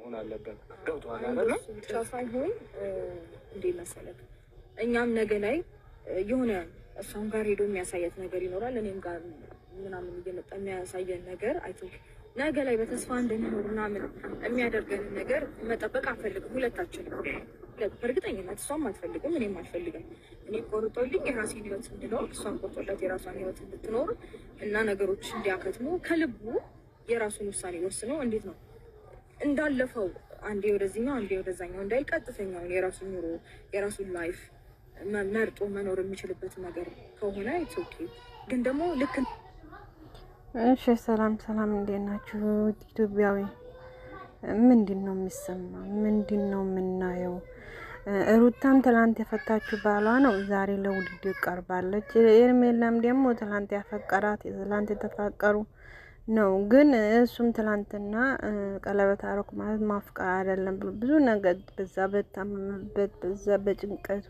መሆን አለበት። ገብቶሃል አይደል? ብቻ ሳይሆን እንዴ መሰለህ እኛም ነገ ላይ የሆነ እሷም ጋር ሄዶ የሚያሳየት ነገር ይኖራል፣ እኔም ጋር ምናምን እየመጣ የሚያሳየን ነገር አይቶ ነገ ላይ በተስፋ እንድንኖር ምናምን የሚያደርገንን ነገር መጠበቅ አንፈልግም ሁለታችንም። በእርግጠኝነት እሷም አትፈልግም፣ እኔም አልፈልግም። እኔ ቆርጦልኝ የራሴን ህይወት እንድኖር፣ እሷም ቆርጦላት የራሷን ህይወት እንድትኖር እና ነገሮች እንዲያከትሙ ከልቡ የራሱን ውሳኔ ወስኖ እንዴት ነው እንዳለፈው አንዴ ወደዚህኛው አንዴ ወደዛኛው እንዳይል ቀጥተኛውን የራሱን ኑሮ የራሱን ላይፍ መርጦ መኖር የሚችልበት ነገር ከሆነ ኦኬ። ግን ደግሞ ልክ እሺ፣ ሰላም እንዴት ናችሁ ኢትዮጵያዊ? ምንድን ነው የሚሰማ? ምንድን ነው የምናየው? ሩታም ትላንት የፈታችሁ ባሏ ነው ዛሬ ለውድድር ቀርባለች። ኤርሜላም ደግሞ ትላንት ያፈቀራት ትላንት የተፋቀሩ ነው። ግን እሱም ትላንትና ቀለበት አረኩ ማለት ማፍቀር አይደለም ብሎ ብዙ ነገር በዛ በታመመበት በዛ በጭንቀቱ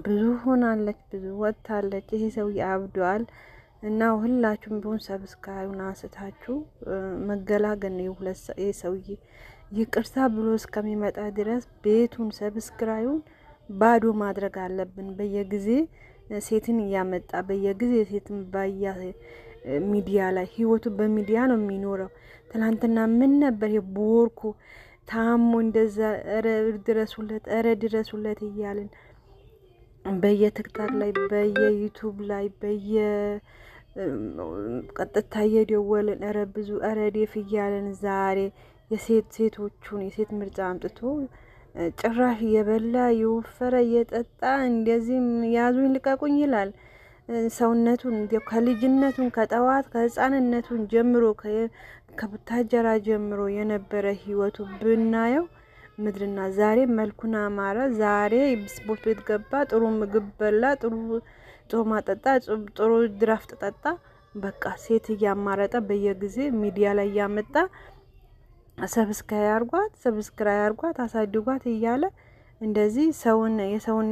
ብዙ ሆናለች፣ ብዙ ወጥታለች። ይሄ ሰው ያብዷል እና ሁላችሁም ቢሆን ሰብስክራይቡን አንስታችሁ መገላገል ነው። የሰውዬ ይቅርታ ብሎ እስከሚመጣ ድረስ ቤቱን ሰብስክራይቡን ባዶ ማድረግ አለብን። በየጊዜ ሴትን እያመጣ በየጊዜ ሴትን ባያ ሚዲያ ላይ ህይወቱ በሚዲያ ነው የሚኖረው። ትላንትና ምን ነበር የቦርኮ ታሞ እንደዛ ኧረ ድረሱለት እያልን በየቲክታክ ላይ በየዩቱብ ላይ ቀጥታ እየደወልን ኧረ ብዙ ኧረ ዴፍ እያልን ዛሬ የሴቶቹን የሴት ምርጫ አምጥቶ ጭራሽ እየበላ የወፈረ እየጠጣ እንደዚህም ያዙኝ ልቀቁኝ ይላል። ሰውነቱን ከልጅነቱን ከጠዋት ከህፃንነቱን ጀምሮ ከቡታጀራ ጀምሮ የነበረ ህይወቱ ብናየው ምድርና ዛሬ መልኩን አማረ። ዛሬ ስፖርት ቤት ገባ፣ ጥሩ ምግብ በላ፣ ጥሩ ጾማ ጠጣ፣ ጥሩ ድራፍት ጠጣ። በቃ ሴት እያማረጠ በየጊዜ ሚዲያ ላይ እያመጣ ሰብስክራይብ አርጓት አሳድጓት እያለ እንደዚህ የሰውን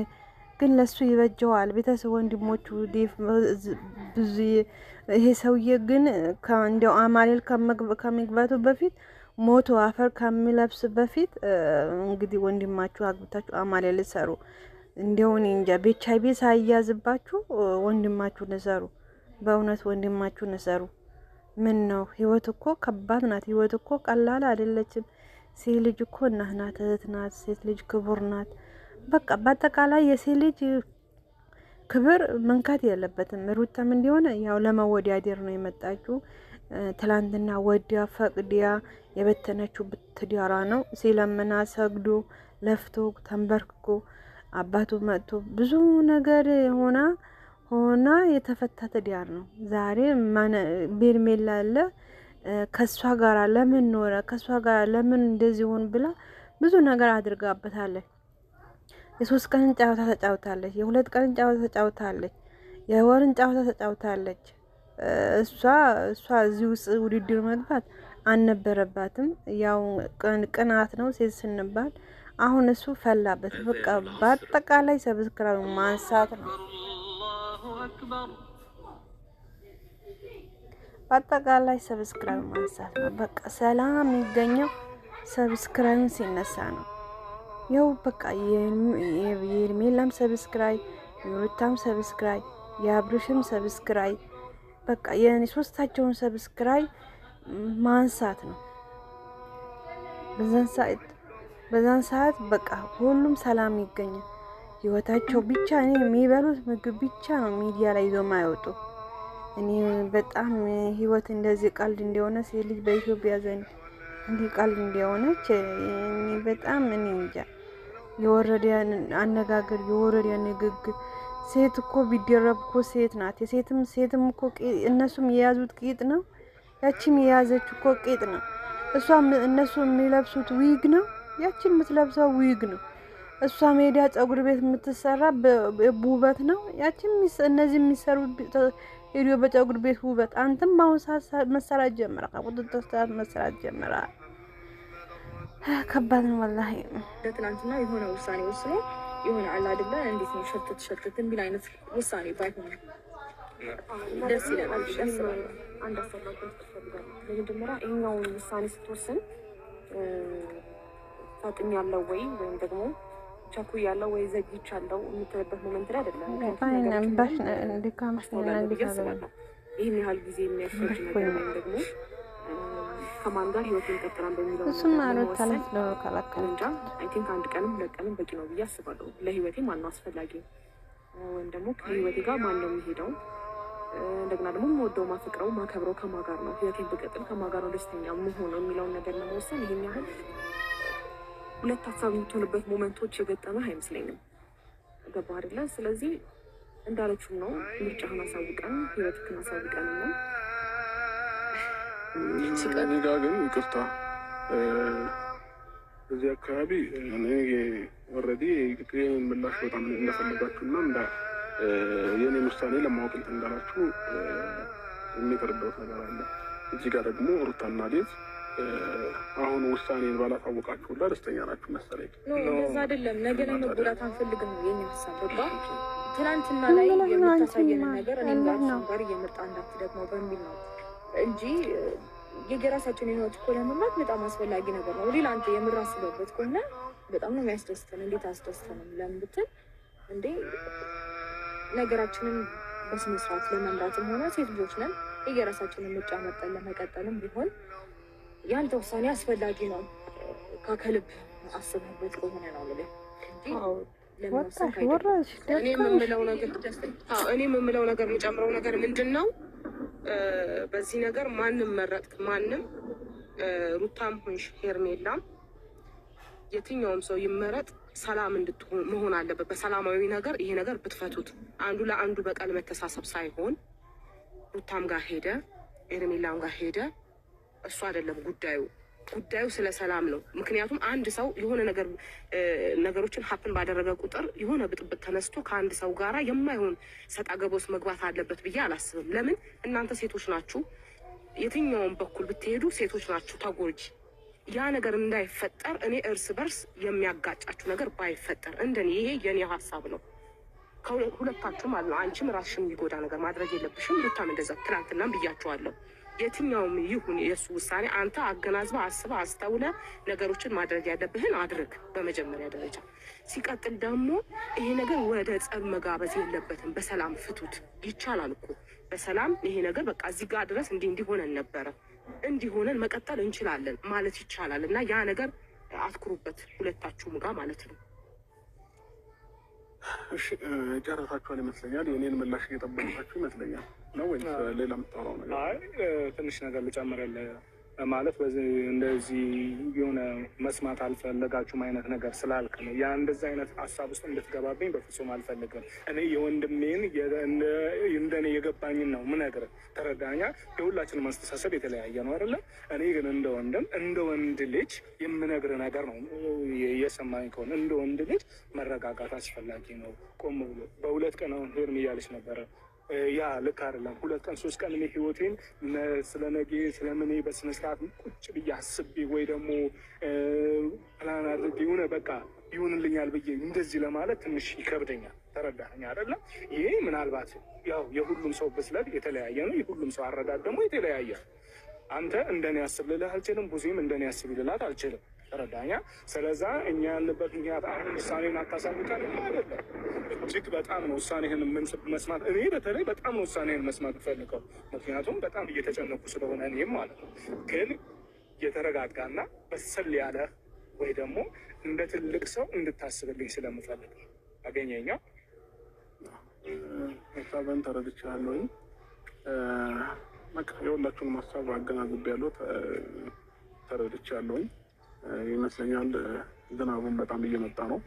ግን ለሱ ይበጀዋል። ቤተሰብ ወንድሞቹ ብዙ ይሄ ሰውዬ ግን እንደው አማሌል ከመግባቱ በፊት ሞቶ አፈር ከሚለብስ በፊት እንግዲህ ወንድማችሁ አግብታችሁ አማሌል ሰሩ። እንደው እኔ እንጃ ቤቻይቤ ሳይያዝባችሁ ወንድማችሁን ሰሩ። በእውነት ወንድማችሁን ሰሩ። ምን ነው ህይወት እኮ ከባድ ናት። ህይወት እኮ ቀላል አይደለችም። ሴት ልጅ እኮ እናት ናት፣ እህት ናት። ሴት ልጅ ክቡር ናት። በቃ በአጠቃላይ የሴት ልጅ ክብር መንካት የለበትም። ሩታም እንዲሆነ ያው ለመወዳደር ነው የመጣችው። ትላንትና ወዲያ ፈቅዲያ የበተነችው ትዳሯ ነው። ሲለምና ሰግዶ ለፍቶ ተንበርክኮ አባቱ መጥቶ ብዙ ነገር ሆና የተፈታ ትዳር ነው። ዛሬ ቤርሜላ አለ ከሷ ጋር ለምን ኖረ ከሷ ጋር ለምን እንደዚህ ሆን ብላ ብዙ ነገር አድርጋበታለች። የ3 ቀን ጨዋታ ተጫውታለች፣ የ2 ቀን ጨዋታ ተጫውታለች፣ የወርን ጨዋታ ተጫውታለች። እሷ እዚህ ውስጥ ውድድር መግባት አልነበረባትም። ያው ቅናት ነው ሴት ስንባል። አሁን እሱ ፈላበት። በቃ በአጠቃላይ ሰብስክራይብ ማንሳት ነው። በአጠቃላይ ሰብስክራይብ ማንሳት ነው። በቃ ሰላም የሚገኘው ሰብስክራይብ ሲነሳ ነው። ያው በቃ የኤርሜላም ሰብስክራይብ፣ የሩታም ሰብስክራይብ፣ የአብርሽም ሰብስክራይብ በቃ ሶስታቸውን ሰብስክራይብ ማንሳት ነው። በዛን ሰዓት በቃ ሁሉም ሰላም ይገኛል። ህይወታቸው ብቻ እኔ የሚበሉት ምግብ ብቻ ነው ሚዲያ ላይ ይዞ ማይወጡ። እኔ በጣም ህይወት እንደዚህ ቀልድ እንደሆነ ሴት ልጅ በኢትዮጵያ ዘንድ እንዲህ ቀልድ እንደሆነች እኔ በጣም እኔ እንጃ። የወረደ አነጋገር የወረደ ንግግር። ሴት እኮ ቢደረብ እኮ ሴት ናት። ሴትም እኮ እነሱም የያዙት ቂጥ ነው፣ ያቺም የያዘች እኮ ቂጥ ነው። እነሱ የሚለብሱት ዊግ ነው፣ ያቺም የምትለብሰው ዊግ ነው። እሷ ሜዳ ጸጉር ቤት የምትሰራ በውበት ነው፣ ያቺም እነዚህ የሚሰሩት ሄዲዮ በጸጉር ቤት ውበት። አንተም በአሁን ሰዓት መሰራት ጀምራ ቁጥጥር ሰዓት መሰራት ጀምራ። ከባድ ነው ወላሂ። ትናንትና የሆነ ውሳኔ ወስኖ የሆነ አላ አይደለ እንዴት ነው ሸተት የሚል አይነት ውሳኔ ባይሆን ደስ ይላል። አንድ አሰራበት ተፈልጋለሁ። በመጀመሪያ ይሄኛውን ውሳኔ ስትወስን ታጥኛለሁ ወይም ደግሞ ቸኩያለሁ ወይ ዘግይቻለሁ የምትልበት ሞመንት ላይ አይደለም። ይህን ያህል ጊዜ የሚያስፈጅ ነገር ወይም ደግሞ ከማን ጋር ህይወትን ቀጥላን በሚለው እንጃ። አይ ቲንክ 1 ቀንም 2 ቀንም በቂ ነው ብዬ አስባለሁ። ለህይወቴ ማን ነው አስፈላጊ ወይም ደግሞ ከህይወቴ ጋር ማን ነው የሚሄደው፣ እንደገና ደግሞ የምወደው ማፈቅረው ማከብረው ከማን ጋር ነው፣ ህይወቴን ብቀጥል ከማን ጋር ነው ደስተኛ መሆን የሚለውን ነገር ለመወሰን ይሄን ያህል 2 ሀሳብ የምትሆንበት ሞመንቶች የገጠመህ አይመስለኝም። ገባህ አይደለ? ስለዚህ እንዳለችው ነው ምርጫህን አሳውቀን ህይወትህን አሳውቀን ነው እኔ ጋር ግን ይቅርታ እዚህ አካባቢ እኔ ኦልሬዲ የኔን ምላሽ በጣም እንደፈለጋችሁ እና የኔን ውሳኔ ለማወቅ እንዳላችሁ የሚቀርበው ነገር አለ። እዚህ ጋር ደግሞ ሩታና ዴቭ አሁን ውሳኔን ባላሳወቃችሁ ሁላ ደስተኛ ናችሁ መሰለኝ። እንደዛ አይደለም። ነገ ላይ መጎዳት አንፈልግም ነው የኛ ሀሳብ። ገባ? ትናንትና ላይ የምታሳየን ነገር እኔ ጋር እየመጣ እንዳትደግመው በሚል ነው እንጂ የራሳችንን ህይወት እኮ ለመምራት በጣም አስፈላጊ ነገር ነው። ሌላ አንተ የምር አስበበት ከሆነ በጣም ነው የሚያስደስተን። እንዴት አስደስተንም ለምን ብትል እንዴ ነገራችንን በስነ ስርዓት ለመምራትም ሆነ ሴት ልጆች ነን የራሳችንን ምርጫ መጠን ለመቀጠልም ቢሆን ያንተ ውሳኔ አስፈላጊ ነው። ከልብ አስበበት ከሆነ ነው ልልህ እኔ የምምለው ነገር የምጨምረው ነገር ምንድን ነው? በዚህ ነገር ማንም መረጥክ ማንም ሩታም ሆንሽ ሄርሜላም የትኛውም ሰው ይመረጥ ሰላም እንድትሆን መሆን አለበት። በሰላማዊ ነገር ይሄ ነገር ብትፈቱት አንዱ ለአንዱ በቀል መተሳሰብ ሳይሆን ሩታም ጋር ሄደ ሄርሜላም ጋር ሄደ እሱ አይደለም ጉዳዩ ስለ ሰላም ነው። ምክንያቱም አንድ ሰው የሆነ ነገሮችን ሀፕን ባደረገ ቁጥር የሆነ ብጥብጥ ተነስቶ ከአንድ ሰው ጋራ የማይሆን ሰጣ ገባ ውስጥ መግባት አለበት ብዬ አላስብም። ለምን እናንተ ሴቶች ናችሁ፣ የትኛውን በኩል ብትሄዱ ሴቶች ናችሁ ተጎጂ። ያ ነገር እንዳይፈጠር እኔ እርስ በርስ የሚያጋጫችሁ ነገር ባይፈጠር እንደኔ ይሄ የኔ ሀሳብ ነው። ሁለታችሁም አለ አንቺም ራስሽን የሚጎዳ ነገር ማድረግ የለብሽም። ሩታም እንደዛ ትናንትናም ብያቸዋለሁ። የትኛውም ይሁን የእሱ ውሳኔ አንተ አገናዝበ አስበ አስተውለ ነገሮችን ማድረግ ያለብህን አድርግ በመጀመሪያ ደረጃ። ሲቀጥል ደግሞ ይሄ ነገር ወደ ጸብ መጋበዝ የለበትም። በሰላም ፍቱት። ይቻላል እኮ በሰላም ይሄ ነገር በቃ እዚህ ጋር ድረስ እንዲሆነን ነበረ እንዲሆነን መቀጠል እንችላለን ማለት ይቻላል። እና ያ ነገር አትኩሩበት ሁለታችሁም ጋር ማለት ነው። እሺ ጨረሳችኋል ይመስለኛል። የኔን ምላሽ እየጠበቃችሁ ይመስለኛል ነው ወይስ ሌላ የምታወራው ነገር? አይ ትንሽ ነገር ልጨምርልህ ማለት በዚህ እንደዚህ የሆነ መስማት አልፈለጋችሁም አይነት ነገር ስላልክ ነው። ያ እንደዚህ አይነት ሀሳብ ውስጥ እንድትገባብኝ በፍጹም አልፈልግም። እኔ የወንድሜን እንደኔ የገባኝን ነው ምነግርህ። ተረዳኛ? የሁላችንም አስተሳሰብ የተለያየ ነው አይደለ? እኔ ግን እንደ ወንድ ልጅ የምነግርህ ነገር ነው። የሰማኝ ከሆነ እንደ ወንድ ልጅ መረጋጋት አስፈላጊ ነው። ቆም ብሎ በ2 ቀን አሁን ሄርም እያለች ነበረ። ያ ልክ አይደለም። 2 ቀን 3 ቀን እኔ ህይወቴን ስለ ነገ ስለምኔ በስነ ስርዓት ቁጭ ብዬ አስቤ ወይ ደግሞ ፕላን አድርጌ የሆነ በቃ ይሆንልኛል ብዬ እንደዚህ ለማለት ትንሽ ይከብደኛል። ተረዳኸኝ አይደለም? ይሄ ምናልባት ያው የሁሉም ሰው ብስለት የተለያየ ነው። የሁሉም ሰው አረዳድ ደግሞ የተለያየ። አንተ እንደኔ አስብ ልልህ አልችልም። ብዙም እንደኔ አስብ ልላት አልችልም። ተረዳኛ? ስለዛ እኛ ያለበት ምክንያት አሁን ውሳኔን አታሳውቃል አይደለም። እጅግ በጣም ነው ውሳኔህን መስማት እኔ በተለይ በጣም ነው ውሳኔህን መስማት ፈልገው። ምክንያቱም በጣም እየተጨነቁ ስለሆነ እኔም ማለት ነው። ግን የተረጋጋና በሰል ያለ ወይ ደግሞ እንደ ትልቅ ሰው እንድታስብልኝ ስለምፈልግ አገኘኛ ሀሳብን ተረድቻለሁኝ። በቃ የሁላችሁንም ሀሳብ አገናዝቤያለሁ፣ ተረድቻለሁኝ ይመስለኛል። ዝናቡን በጣም እየመጣ ነው።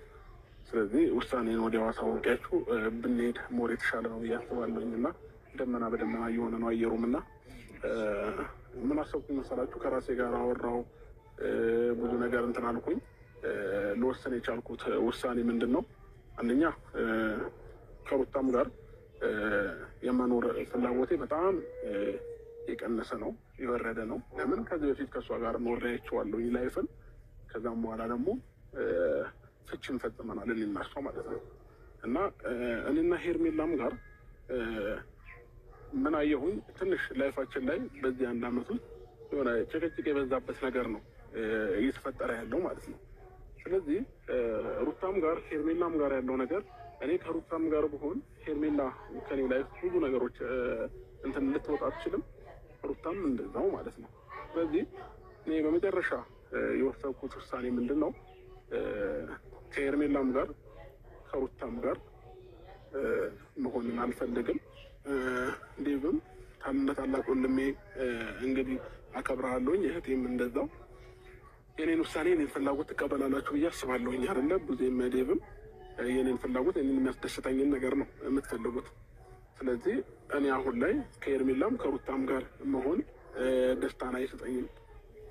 ስለዚህ ውሳኔን ወዲያው አሳውቂያችሁ ብንሄድ ሞር የተሻለ ነው ብዬ አስባለሁኝ። እና ደመና በደመና እየሆነ ነው አየሩም። እና ምን አሰብኩኝ መሰላችሁ? ከራሴ ጋር አወራው ብዙ ነገር እንትን አልኩኝ። ልወሰን የቻልኩት ውሳኔ ምንድን ነው? አንደኛ ከሩታም ጋር የመኖር ፍላጎቴ በጣም የቀነሰ ነው፣ የወረደ ነው። ለምን ከዚህ በፊት ከእሷ ጋር ኖሬያቸዋለሁ ላይፍን። ከዛም በኋላ ደግሞ ፍቺን ፈጽመናል እኔና እሷ ማለት ነው። እና እኔና ሄርሜላም ጋር ምን አየሁኝ፣ ትንሽ ላይፋችን ላይ በዚህ 1 ዓመት ውስጥ የሆነ ጭቅጭቅ የበዛበት ነገር ነው እየተፈጠረ ያለው ማለት ነው። ስለዚህ ሩታም ጋር ሄርሜላም ጋር ያለው ነገር እኔ ከሩታም ጋር ብሆን ሄርሜላ ከኔ ላይ ብዙ ነገሮች እንትን ልትወጣ አትችልም፣ ሩታም እንደዛው ማለት ነው። ስለዚህ እኔ በመጨረሻ የወሰንኩት ውሳኔ ምንድን ነው? ከሄርሜላም ጋር ከሩታም ጋር መሆንን አልፈልግም። ዴቭም ታላቅ ወንድሜ እንግዲህ አከብርሃለሁኝ፣ እህቴም እንደዛው የኔን ውሳኔ የኔን ፍላጎት ትቀበላላችሁ ብዬ አስባለሁኝ አይደለ? ብዙም ዴቭም የኔን ፍላጎት የኔን የሚያስደስተኝን ነገር ነው የምትፈልጉት። ስለዚህ እኔ አሁን ላይ ከሄርሜላም ከሩታም ጋር መሆን ደስታን አይሰጠኝም።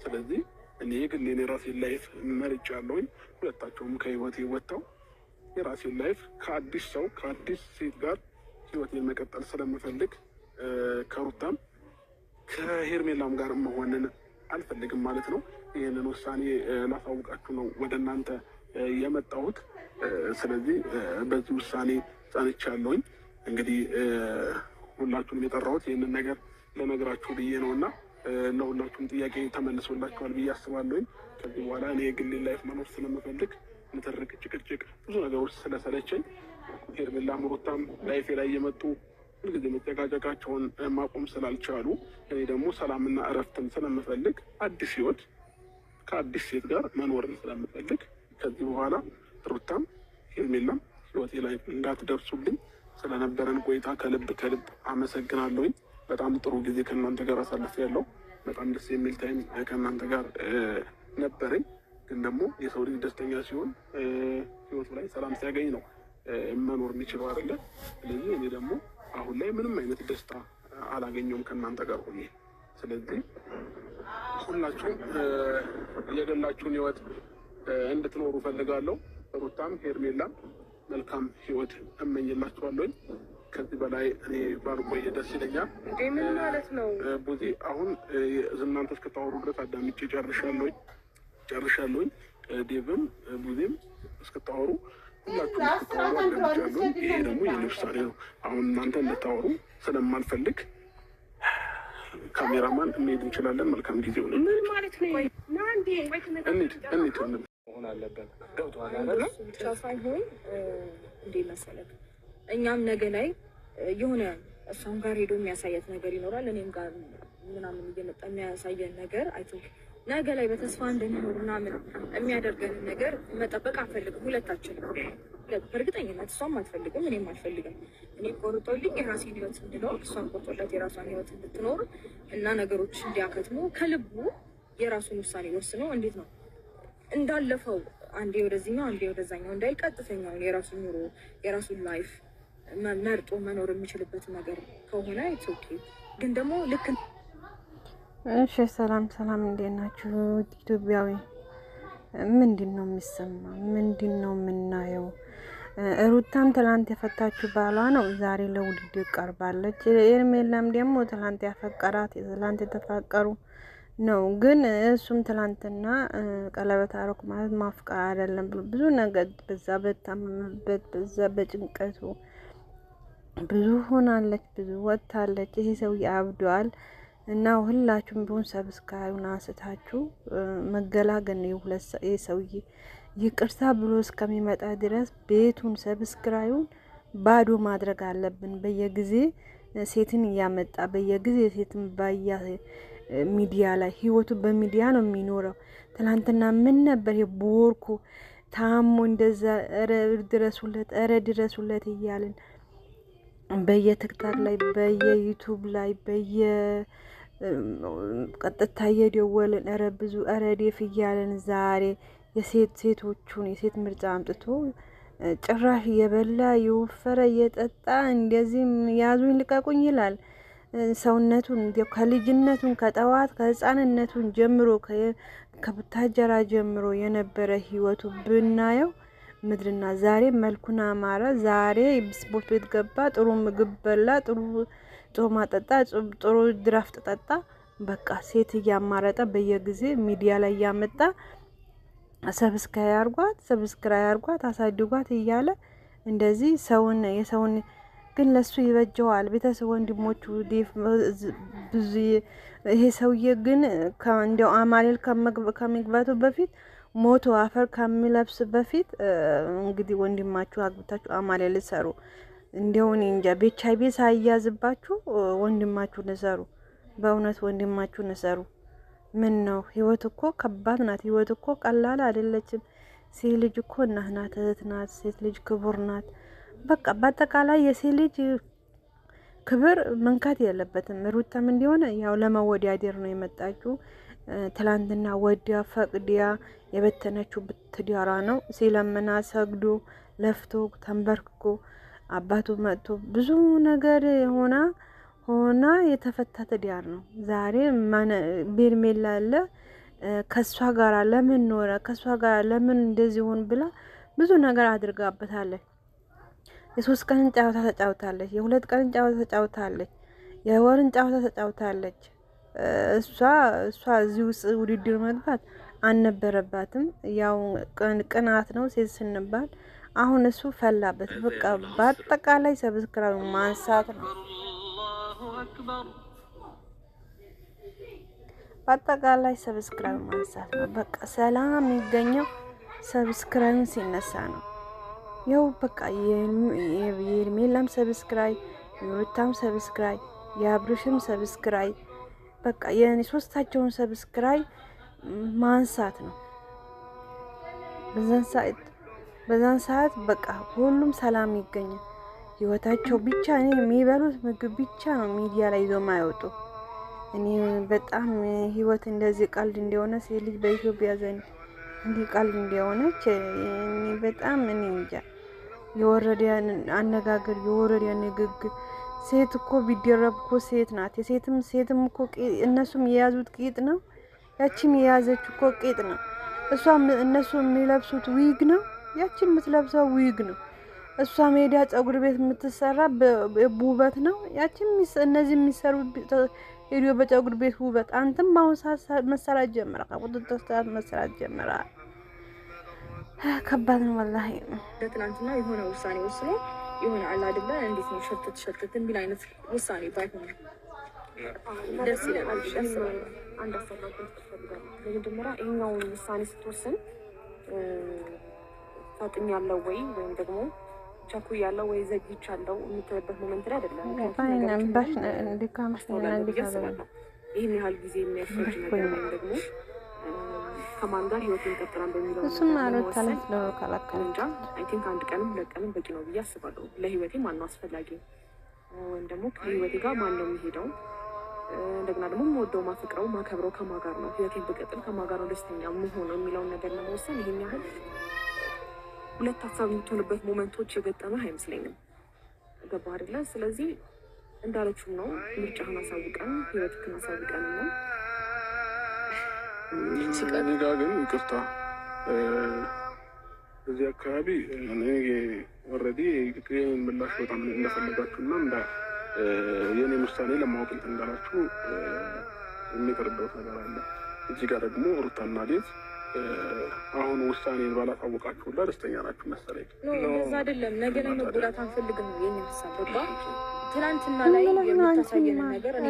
ስለዚህ እኔ ግን የራሴን ላይፍ መርጫለሁኝ። ሁለታቸውም ከህይወቴ ወጥተው የራሴን ላይፍ ከአዲስ ሰው ከአዲስ ሴት ጋር ህይወቴን መቀጠል ስለምፈልግ ከሩታም ከሄርሜላም ጋር መሆንን አልፈልግም ማለት ነው። ይህንን ውሳኔ ላሳውቃችሁ ነው ወደ እናንተ የመጣሁት። ስለዚህ በዚህ ውሳኔ ጸንቻለሁኝ። እንግዲህ ሁላችሁንም የጠራሁት ይህንን ነገር ለነገራችሁ ብዬ ነው እና ለሁላችሁም ጥያቄ ተመልሶላችኋል ብዬ አስባለሁኝ። ከዚህ በኋላ እኔ የግሌን ላይፍ መኖር ስለምፈልግ ንትርክ፣ ጭቅጭቅ፣ ብዙ ነገሮች ስለሰለቸኝ ሄርሜላም ሩታም ላይፌ ላይ የመጡ ሁልጊዜ መጨቃጨቃቸውን ማቆም ስላልቻሉ እኔ ደግሞ ሰላምና እረፍትን ስለምፈልግ አዲስ ህይወት ከአዲስ ሴት ጋር መኖርን ስለምፈልግ ከዚህ በኋላ ሩታም ሄርሜላም ህይወቴ ላይ እንዳትደርሱልኝ ስለነበረን ቆይታ ከልብ አመሰግናለሁኝ። በጣም ጥሩ ጊዜ ከእናንተ ጋር አሳልፌያለሁ። በጣም ደስ የሚል ታይም ከእናንተ ጋር ነበረኝ። ግን ደግሞ የሰው ልጅ ደስተኛ ሲሆን ህይወቱ ላይ ሰላም ሲያገኝ ነው መኖር የሚችለው አይደለ? ስለዚህ እኔ ደግሞ አሁን ላይ ምንም አይነት ደስታ አላገኘውም ከእናንተ ጋር ሆኜ። ስለዚህ ሁላችሁም የገላችሁን ህይወት እንድትኖሩ ፈልጋለሁ። ሩታም ሄርሜላም መልካም ህይወት እመኝላችኋለሁኝ። ከዚህ በላይ እኔ ባልቆየ ደስ ይለኛል። ምን ማለት ነው ቡዜ? አሁን እናንተ እስክታወሩ ድረስ አዳምጬ ጨርሻለሁኝ። ዴቭም ቡዜም እስክታወሩ ሁላችሁም እስክታወሩ አዳምጫለሁኝ። ይሄ ደግሞ የኔ ውሳኔ ነው። አሁን እናንተ እንድታወሩ ስለማልፈልግ ካሜራማን እንሄድ እንችላለን። መልካም ጊዜ ሆነ። ምን ማለት ነው? እንሂድ መሆን አለበት። ገብቶሃል አይደለ? ብቻ ሳይሆን እንዴ መሰለህ እኛም ነገ ላይ የሆነ እሷም ጋር ሄዶ የሚያሳየት ነገር ይኖራል፣ እኔም ጋር ምናምን እየመጣ የሚያሳየን ነገር አይ ቲንክ ነገ ላይ በተስፋ እንደሚኖር ምናምን የሚያደርገን ነገር መጠበቅ አንፈልግም ሁለታችንም። በእርግጠኝነት እሷም አትፈልግም፣ እኔም አልፈልግም። እኔ ቆርጦልኝ የራሴን ህይወት እንድኖር፣ እሷን ቆርጦላት የራሷን ህይወት እንድትኖር እና ነገሮች እንዲያከትሙ ከልቡ የራሱን ውሳኔ ወስነው እንዴት ነው እንዳለፈው አንዴ ወደዚህኛው አንዴ ወደዛኛው እንዳይል ቀጥተኛውን የራሱን ኑሮ የራሱን ላይፍ መርጦ መኖር የሚችልበት ነገር ከሆነ ኢትስ ኦኬ። ግን ደግሞ ልክ እሺ፣ ሰላም እንዴት ናችሁ ኢትዮጵያዊ? ምንድን ነው የሚሰማ? ምንድን ነው የምናየው? ሩታም ትላንት የፈታችሁ ባሏ ነው ዛሬ ለውድድር ቀርባለች። ሄርሜላም ደግሞ ትላንት ያፈቀራት ትላንት የተፋቀሩ ነው። ግን እሱም ትላንትና ቀለበት አረኩ ማለት ማፍቀር አይደለም ብሎ ብዙ ነገር በዛ በታመመበት በዛ በጭንቀቱ ብዙ ሆናለች፣ ብዙ ወጥታለች። ይሄ ሰው ያብዷል እና ሁላችሁም ቢሆን ሰብስክራይቡን አንስታችሁ መገላገል ነው። ይሄ ሰውዬ ይቅርታ ብሎ እስከሚመጣ ድረስ ቤቱን ሰብስክራይቡን ባዶ ማድረግ አለብን። በየጊዜ ሴትን እያመጣ በየጊዜ ሴትን ባያ ሚዲያ ላይ ህይወቱ በሚዲያ ነው የሚኖረው። ትላንትና ምን ነበር የቦርኩ ታሞ እንደዛ ኧረ ድረሱለት እያልን በየቲክታክ ላይ በየዩቱብ ላይ ቀጥታ እየደወልን ኧረ ዴፍ እያልን ዛሬ የሴቶቹን የሴት ምርጫ አምጥቶ ጭራሽ እየበላ የወፈረ እየጠጣ እንደዚህም ያዙኝ ልቀቁኝ ይላል። ሰውነቱን ከልጅነቱን ከጠዋት ከህፃንነቱን ጀምሮ ከቡታጀራ ጀምሮ የነበረ ህይወቱ ብናየው ምድርና ዛሬ መልኩን አማረ። ዛሬ ስፖርት ቤት ገባ፣ ጥሩ ምግብ በላ፣ ጥሩ ማጠጣ፣ ጥሩ ድራፍት ጠጣ። በቃ ሴት እያማረጠ በየጊዜ ሚዲያ ላይ እያመጣ ሰብስክራይብ አርጓት አሳድጓት እያለ እንደዚህ የሰውን ግን ለሱ ይበጀዋል። ቤተሰብ ወንድሞቹ ብዙ ይሄ ሰውዬ ግን እንደው አማሌል ከመግባቱ በፊት ሞቶ አፈር ከሚለብስ በፊት እንግዲህ ወንድማችሁ አግብታችሁ አማሌል ልሰሩ እንደው እኔ እንጃ ቤቻይ ቤት ሳይያዝባችሁ ወንድማችሁ ንሰሩ። በእውነት ወንድማችሁ ንሰሩ። ምን ነው ህይወት እኮ ከባድ ናት። ህይወት እኮ ቀላል አይደለችም። ሴት ልጅ እኮ እናት ናት፣ እህት ናት። ሴት ልጅ ክቡር ናት። በቃ በአጠቃላይ የሴት ልጅ ክብር መንካት የለበትም። ሩታም እንዲሆነ ያው ለመወዳደር ነው የመጣችው። ትላንትና ወዲያ ፈቅዲያ የበተነችው ትዳሯ ነው። ሲለምና ሰግዶ ለፍቶ ተንበርክኮ አባቱ መጥቶ ብዙ ነገር ሆና የተፈታ ትዳር ነው። ዛሬ ሄርሜላ አለ ከሷ ጋር ለምን ኖረ ከሷ ጋር ለምን እንደዚህ ሆን ብላ ብዙ ነገር አድርጋበታለች። የ3 ቀን ጨዋታ ተጫውታለች። የ2 ቀን ጨዋታ ተጫውታለች። የወርን ጨዋታ ተጫውታለች። እሷ እዚህ ውስጥ ውድድር መግባት አልነበረባትም። ያው ቅናት ነው ሴት ስንባል። አሁን እሱ ፈላበት። በቃ በአጠቃላይ ሰብስክራይብ ማንሳት ነው። በአጠቃላይ ሰብስክራይብ ማንሳት ነው። በቃ ሰላም የሚገኘው ሰብስክራይብን ሲነሳ ነው። ያው በቃ የሄርሜላም ሰብስክራይብ፣ የሩታም ሰብስክራይብ፣ የአብርሽም ሰብስክራይብ በቃ የሶስታቸውን ሰብስክራይብ ማንሳት ነው። በዛን ሰዓት በቃ ሁሉም ሰላም ይገኛል። ህይወታቸው ብቻ እኔ የሚበሉት ምግብ ብቻ ነው ሚዲያ ላይ ይዞ ማይወጡ። እኔ በጣም ህይወት እንደዚህ ቀልድ እንደሆነ ሴት ልጅ በኢትዮጵያ ዘንድ እንዲህ ቀልድ እንደሆነች እኔ በጣም እኔ እንጃ። የወረደ አነጋገር፣ የወረደ ንግግር። ሴት እኮ ቢደረብ እኮ ሴት ናት። ሴትም እኮ እነሱም የያዙት ቂጥ ነው። ያቺም የያዘች እኮ ቂጥ ነው። እነሱ የሚለብሱት ዊግ ነው። ያቺም የምትለብሰው ዊግ ነው። እሷ ሜዳ ጸጉር ቤት የምትሰራ በውበት ነው። ያቺም እነዚህ የሚሰሩ ሄዲዮ በጸጉር ቤት ውበት። አንተም በአሁን ሰዓት መሰራት ጀምራ ቁጥጥር ሰዓት መሰራት ጀምራ። ከባድ ነው ወላሂ። ትናንትና የሆነ ውሳኔ ወስኖ የሆነ አላ አይደለ እንዴት ነው ሸርተት የሚል አይነት ውሳኔ ባይሆን ደስ ይላል። አንድ አሰራር ተፈልጋለሁ። ለመጀመሪያ ይሄኛውን ውሳኔ ስትወስን ታጥኛለሁ ወይም ደግሞ ቸኩያለሁ ወይ ዘግይቻለሁ የምትልበት ሞመንት ላይ አይደለም። ይህን ያህል ጊዜ የሚያስፈጅ ነገር ወይም ደግሞ ከማን ጋር ህይወት እንቀጥላለን በሚለው እንጃ። አይ ቲንክ 1 ቀንም 2 ቀንም በቂ ነው ብዬ አስባለሁ። ለህይወቴ ማን ነው አስፈላጊ ወይም ደግሞ ከህይወቴ ጋር ማን ነው የሚሄደው፣ እንደገና ደግሞ የምወደው ማፈቅረው ማከብረው ከማን ጋር ነው ህይወቴን ብቀጥል ከማን ጋር ነው ደስተኛ የምሆነው የሚለውን ነገር ለመወሰን ይሄን ያህል ሁለት ሀሳብ የምትሆንበት ሞመንቶች የገጠመህ አይመስለኝም። ገባ አይደለ? ስለዚህ እንዳለችው ነው ምርጫህን አሳውቀን ህይወትህን አሳውቀን ነው እኔ ጋር ግን ይቅርታ እዚህ አካባቢ እኔ ኦልሬዲ ምላሽ በጣም እንደፈለጋችሁና የኔ ውሳኔ ለማወቅ እንዳላችሁ የሚተረዳሁት ነገር አለ። እዚህ ጋር ደግሞ ሩታና ዴት አሁን ውሳኔን ባላሳወቃችሁ ሁላ ደስተኛ ናችሁ መሰለኝ። እንደዛ አይደለም። ነገ ላይ መጎዳት አንፈልግም ነው የኛ ሀሳብ። ገባ? ትናንትና ላይ የምታሳየን ነገር እኔ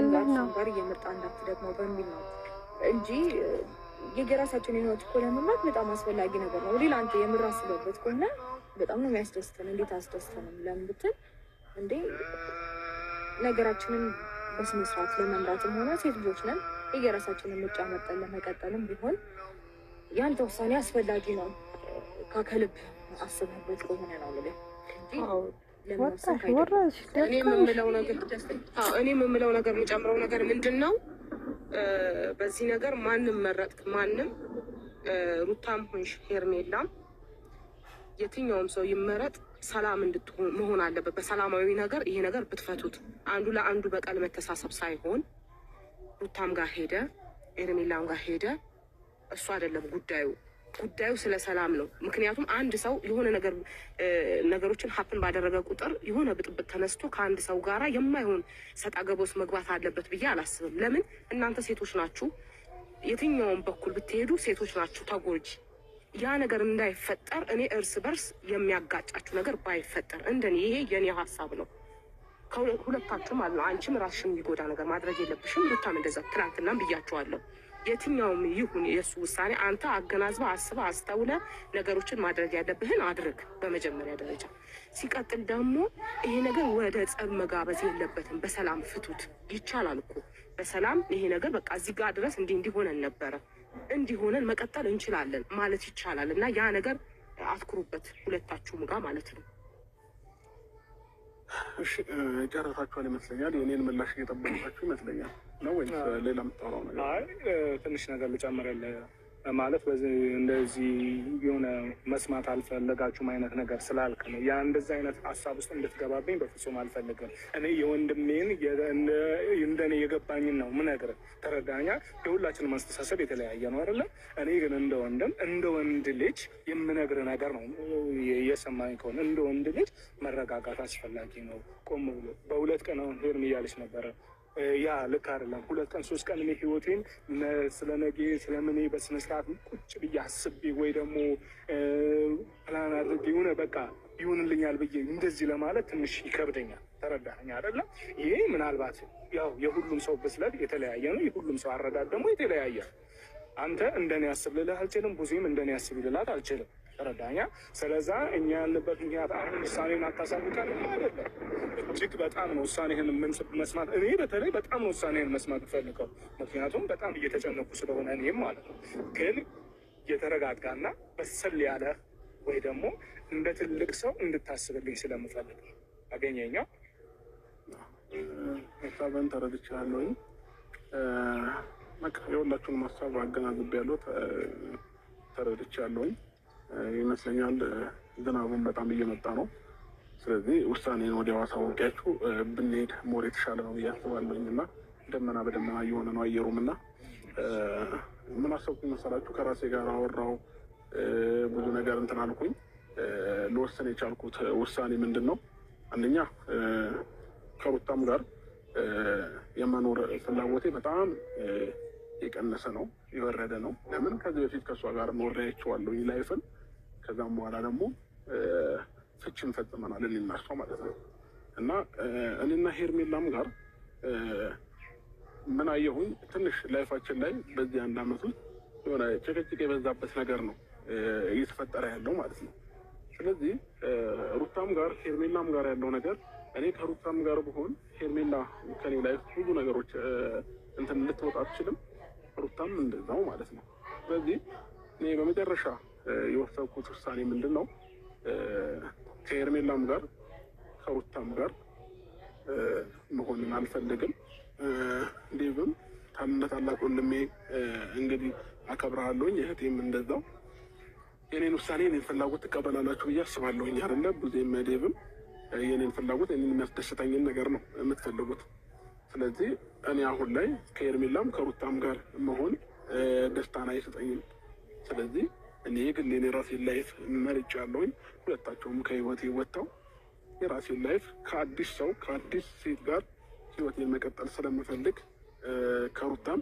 ጋር እየመጣ እንዳትደግመው በሚል ነው እንጂ የራሳችን ህይወት እኮ ለመምራት በጣም አስፈላጊ ነገር ነው። ሌላ አንተ የምራ ስለበት ከሆነ በጣም ነው የሚያስደስተን። እንዴት አስደስተንም ለምን ብትል እንዴ ነገራችንን በስነ ስርዓት ለመምራትም ሆነ ሴት ልጆች ነን የራሳችንን ምርጫ መርጠን ለመቀጠልም ቢሆን ያንተ ውሳኔ አስፈላጊ ነው። ከልብ አስበህበት ከሆነ ነው ማለት እኔ የምምለው ነገር የምጨምረው ነገር ምንድን ነው? በዚህ ነገር ማንም መረጥክ ማንም ሩታም ሆንሽ ሄርሜላም የትኛውም ሰው ይመረጥ ሰላም እንድትሆን መሆን አለበት። በሰላማዊ ነገር ይሄ ነገር ብትፈቱት አንዱ ለአንዱ በቀል መተሳሰብ ሳይሆን ሩታም ጋር ሄደ ሄርሜላም ጋር ሄደ እሱ አይደለም ጉዳዩ ስለ ሰላም ነው። ምክንያቱም አንድ ሰው የሆነ ነገሮችን ሀፕን ባደረገ ቁጥር የሆነ ብጥብጥ ተነስቶ ከአንድ ሰው ጋራ የማይሆን ሰጣ ገባ ውስጥ መግባት አለበት ብዬ አላስብም። ለምን እናንተ ሴቶች ናችሁ፣ የትኛውን በኩል ብትሄዱ ሴቶች ናችሁ ተጎጂ። ያ ነገር እንዳይፈጠር እኔ እርስ በርስ የሚያጋጫችሁ ነገር ባይፈጠር እንደኔ ይሄ የኔ ሀሳብ ነው። ሁለታችሁም አለ። አንቺም ራስሽን የሚጎዳ ነገር ማድረግ የለብሽም። ሩታም እንደዛ ትናንትናም ብያቸዋለሁ። የትኛውም ይሁን የእሱ ውሳኔ አንተ አገናዝበ አስበ አስተውለ ነገሮችን ማድረግ ያለብህን አድርግ በመጀመሪያ ደረጃ። ሲቀጥል ደግሞ ይሄ ነገር ወደ ጸብ መጋበዝ የለበትም። በሰላም ፍቱት። ይቻላል እኮ በሰላም ይሄ ነገር በቃ እዚህ ጋር ድረስ እንዲሆነን ነበረ እንዲሆነን መቀጠል እንችላለን ማለት ይቻላል። እና ያ ነገር አትኩሩበት ሁለታችሁም ጋር ማለት ነው። እሺ ጨረሳችኋል ይመስለኛል። የኔን ምላሽ እየጠበቃችሁ ይመስለኛል ነው ወይስ ሌላ የምታወራው ነገር? አይ ትንሽ ነገር ልጨምርልህ ማለት በዚህ እንደዚህ የሆነ መስማት አልፈለጋችሁም አይነት ነገር ስላልክ ነው። ያ እንደዚህ አይነት ሀሳብ ውስጥ እንድትገባብኝ በፍጹም አልፈልግም። እኔ የወንድሜን እንደኔ የገባኝን ነው ምነግርህ። ተረዳኛ? የሁላችንም አስተሳሰብ የተለያየ ነው አይደለም? እኔ ግን እንደ ወንድም እንደ ወንድ ልጅ የምነግርህ ነገር ነው። የሰማኝ ከሆነ እንደ ወንድ ልጅ መረጋጋት አስፈላጊ ነው። ቆም ብሎ በሁለት ቀን አሁን ሄርም እያለች ነበረ። ያ ልክ አይደለም። 2 ቀን 3 ቀን እኔ ህይወቴን ስለ ነገ ስለምኔ በስነስርዓት ቁጭ ብዬ አስቤ ወይ ደግሞ ፕላን አድርጌ የሆነ በቃ ይሁንልኛል ብዬ እንደዚህ ለማለት ትንሽ ይከብደኛል። ተረዳኸኝ አይደለም? ይሄ ምናልባት ያው የሁሉም ሰው ብስለት የተለያየ ነው። የሁሉም ሰው አረዳድ ደግሞ የተለያየ ነው። አንተ እንደኔ አስብ ልልህ አልችልም። ብዙም እንደኔ አስብ ልላት አልችልም። ተረዳኛ? ስለዛ እኛ ያለበት ምክንያት አሁን ውሳኔን አታሳውቃል አይደለም። እጅግ በጣም ነው ውሳኔህን መስማት፣ እኔ በተለይ በጣም ነው ውሳኔህን መስማት ፈልገው። ምክንያቱም በጣም እየተጨነቁ ስለሆነ እኔም ማለት ነው። ግን የተረጋጋና በሰል ያለ ወይ ደግሞ እንደ ትልቅ ሰው እንድታስብልኝ ስለምፈልግ ነው። አገኘኛ ሀሳብን ተረድቻለሁኝ። በቃ የሁላችሁንም ሀሳብ አገናዝቤ ያለው ተረድቻለሁኝ ይመስለኛል። ዝናቡን በጣም እየመጣ ነው። ስለዚህ ውሳኔን ወዲያው አሳውቂያችሁ ብንሄድ ሞር የተሻለ ነው ብዬ አስባለሁኝ። እና ደመና በደመና እየሆነ ነው አየሩም። እና ምን አሰብኩኝ መሰላችሁ? ከራሴ ጋር አወራው ብዙ ነገር እንትን አልኩኝ። ልወሰን የቻልኩት ውሳኔ ምንድን ነው? አንደኛ ከሩታም ጋር የመኖር ፍላጎቴ በጣም የቀነሰ ነው፣ የወረደ ነው። ለምን? ከዚህ በፊት ከእሷ ጋር ኖሬ አይቼዋለሁኝ ላይፍን። ከዛም በኋላ ደግሞ ፍቺን ፈጽመናል እኔና እሷ ማለት ነው። እና እኔና ሄርሜላም ጋር ምን አየሁኝ? ትንሽ ላይፋችን ላይ በዚህ 1 ዓመት ውስጥ የሆነ ጭቅጭቅ የበዛበት ነገር ነው እየተፈጠረ ያለው ማለት ነው። ስለዚህ ሩታም ጋር ሄርሜላም ጋር ያለው ነገር እኔ ከሩታም ጋር ብሆን ሄርሜላ ከኔ ላይ ብዙ ነገሮች እንትን ልትወጣ አትችልም፣ ሩታም እንደዛው ማለት ነው። ስለዚህ እኔ በመጨረሻ የወሰንኩት ውሳኔ ምንድን ነው? ከሄርሜላም ጋር ከሩታም ጋር መሆንን አልፈልግም። ዴቭም ታላቅ ወንድሜ እንግዲህ አከብርሃለሁኝ፣ እህቴም እንደዛው። የኔን ውሳኔ የኔን ፍላጎት ትቀበላላችሁ ብዬ አስባለሁኝ አይደለ? ብዙም ዴቭም የኔን ፍላጎት የኔን የሚያስደስተኝን ነገር ነው የምትፈልጉት። ስለዚህ እኔ አሁን ላይ ከሄርሜላም ከሩታም ጋር መሆን ደስታን አይሰጠኝም። ስለዚህ እኔ ግን የራሴን ላይፍ መርጫለሁኝ። ሁለታቸውም ከህይወቴ ወጥተው የራሴን ላይፍ ከአዲስ ሰው ከአዲስ ሴት ጋር ህይወቴን መቀጠል ስለምፈልግ ከሩታም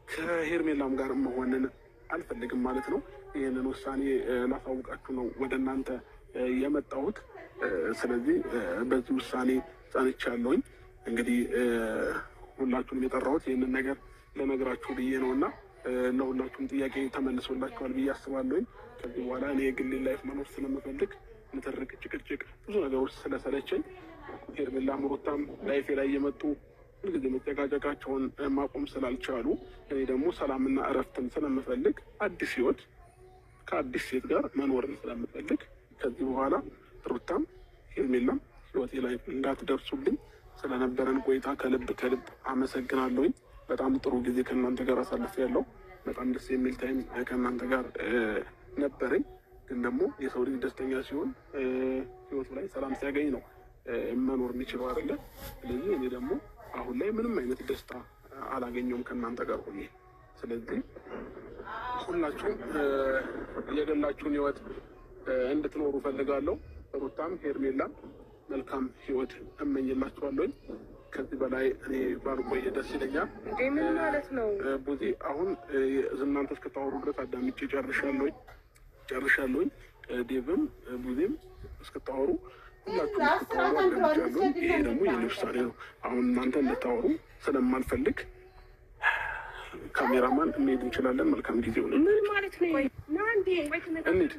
ከሄርሜላም ጋር መሆንን አልፈልግም ማለት ነው። ይህንን ውሳኔ ላሳውቃችሁ ነው ወደ እናንተ የመጣሁት። ስለዚህ በዚህ ውሳኔ ጸንቻለሁኝ። እንግዲህ ሁላችሁንም የጠራሁት ይህንን ነገር ለነገራችሁ ብዬ ነው እና ለሁላችሁም ጥያቄ ተመልሶላችኋል ብዬ አስባለሁኝ። ከዚህ በኋላ እኔ የግሌ ላይፍ መኖር ስለምፈልግ ንትርክ፣ ጭቅጭቅ፣ ብዙ ነገሮች ስለሰለቸኝ ሄርሜላም ሩታም ላይፌ ላይ የመጡ ሁልጊዜ መጨቃጨቃቸውን ማቆም ስላልቻሉ እኔ ደግሞ ሰላምና እረፍትን ስለምፈልግ አዲስ ህይወት ከአዲስ ሴት ጋር መኖርን ስለምፈልግ ከዚህ በኋላ ሩታም ሄርሜላም ህይወቴ ላይ እንዳትደርሱብኝ ስለነበረን ቆይታ ከልብ አመሰግናለሁኝ። በጣም ጥሩ ጊዜ ከእናንተ ጋር አሳልፌያለሁ። በጣም ደስ የሚል ታይም ከእናንተ ጋር ነበረኝ። ግን ደግሞ የሰው ልጅ ደስተኛ ሲሆን ህይወቱ ላይ ሰላም ሲያገኝ ነው መኖር የሚችለው አይደለ? ስለዚህ እኔ ደግሞ አሁን ላይ ምንም አይነት ደስታ አላገኘውም ከእናንተ ጋር ሆኜ። ስለዚህ ሁላችሁም የገላችሁን ህይወት እንድትኖሩ ፈልጋለሁ። ሩታም ሄርሜላም መልካም ህይወት እመኝላችኋለሁኝ። ከዚህ በላይ እኔ ባልቆይ ደስ ይለኛል። ምን ማለት ነው ቡዜ? አሁን እናንተ እስክታወሩ ድረስ አዳምጬ ጨርሻለሁኝ። ዴቭም ቡዜም እስክታወሩ ሁላችሁም ይሄ ደግሞ የኔ ውሳኔ ነው። አሁን እናንተ እንድታወሩ ስለማልፈልግ ካሜራማን እንሄድ እንችላለን። መልካም ጊዜ ሆነ። ምን ማለት ነው? እንሂድ